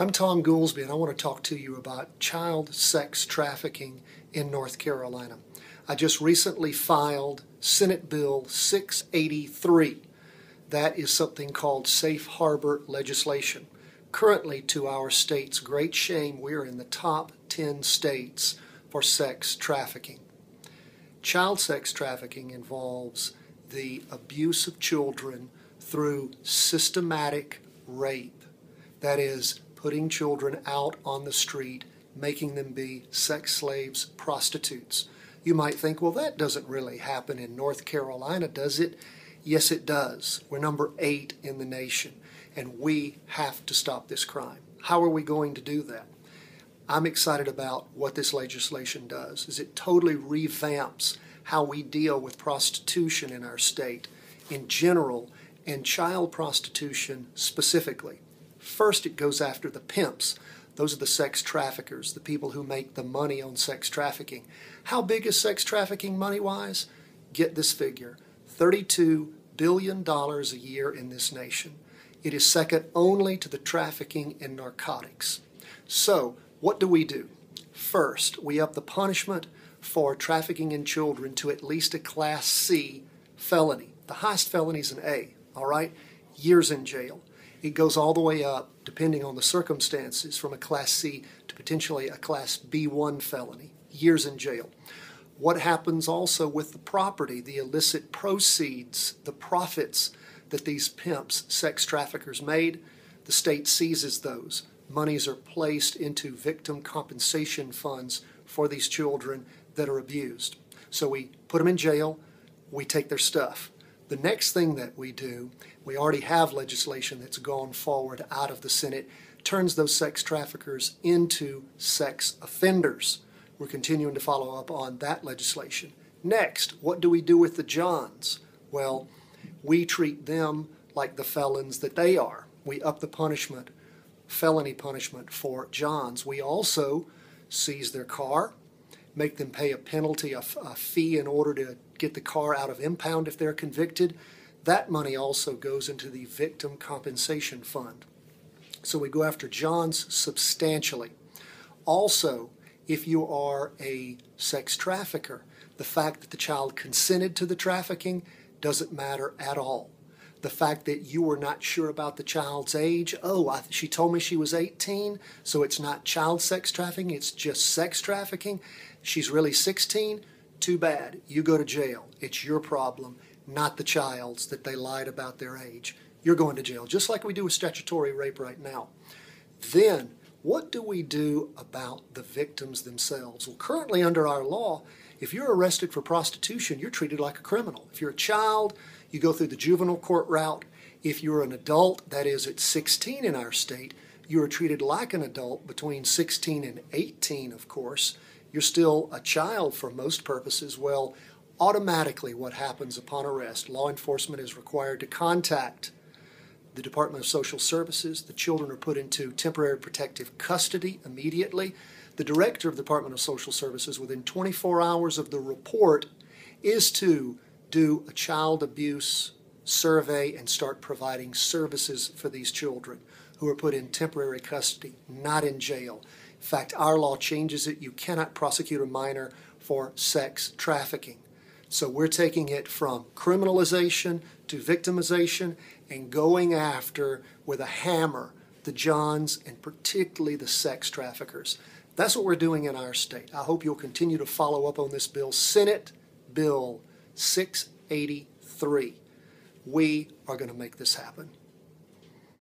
I'm Thom Goolsby, and I want to talk to you about child sex trafficking in North Carolina. I just recently filed Senate Bill 683. That is something called safe harbor legislation. Currently, to our state's great shame, we're in the top 10 states for sex trafficking. Child sex trafficking involves the abuse of children through systematic rape. That is, putting children out on the street, making them be sex slaves, prostitutes. You might think, well, that doesn't really happen in North Carolina, does it? Yes, it does. We're number 8 in the nation, and we have to stop this crime. How are we going to do that? I'm excited about what this legislation does, is it totally revamps how we deal with prostitution in our state in general and child prostitution specifically. First, it goes after the pimps. Those are the sex traffickers, the people who make the money on sex trafficking. How big is sex trafficking money-wise? Get this figure, $32 billion a year in this nation. It is second only to the trafficking in narcotics. So, what do? First, we up the punishment for trafficking in children to at least a Class C felony. The highest felony is an A, all right? Years in jail. It goes all the way up, depending on the circumstances, from a Class C to potentially a Class B1 felony. Years in jail. What happens also with the property, the illicit proceeds, the profits that these pimps, sex traffickers made? The state seizes those. Monies are placed into victim compensation funds for these children that are abused. So we put them in jail, we take their stuff. The next thing that we do, we already have legislation that's gone forward out of the Senate, turns those sex traffickers into sex offenders. We're continuing to follow up on that legislation. Next, what do we do with the Johns? Well, we treat them like the felons that they are. We up the punishment, felony punishment for Johns. We also seize their car, make them pay a penalty, a fee in order to get the car out of impound if they're convicted. That money also goes into the victim compensation fund. So we go after Johns substantially. Also, if you are a sex trafficker, the fact that the child consented to the trafficking doesn't matter at all. The fact that you were not sure about the child's age, she told me she was 18, so it's not child sex trafficking, it's just sex trafficking. She's really 16, too bad. You go to jail. It's your problem, not the child's that they lied about their age. You're going to jail, just like we do with statutory rape right now. Then, what do we do about the victims themselves? Well, currently under our law, if you're arrested for prostitution, you're treated like a criminal. If you're a child, you go through the juvenile court route. If you're an adult, that is at 16 in our state, you are treated like an adult between 16 and 18, of course. You're still a child for most purposes. Well, automatically what happens upon arrest, law enforcement is required to contact the Department of Social Services. The children are put into temporary protective custody immediately. The director of the Department of Social Services, within 24 hours of the report, is to do a child abuse survey and start providing services for these children who are put in temporary custody, not in jail. In fact, our law changes it. You cannot prosecute a minor for sex trafficking. So we're taking it from criminalization to victimization and going after, with a hammer, the Johns and particularly the sex traffickers. That's what we're doing in our state. I hope you'll continue to follow up on this bill, Senate Bill 683. We are going to make this happen.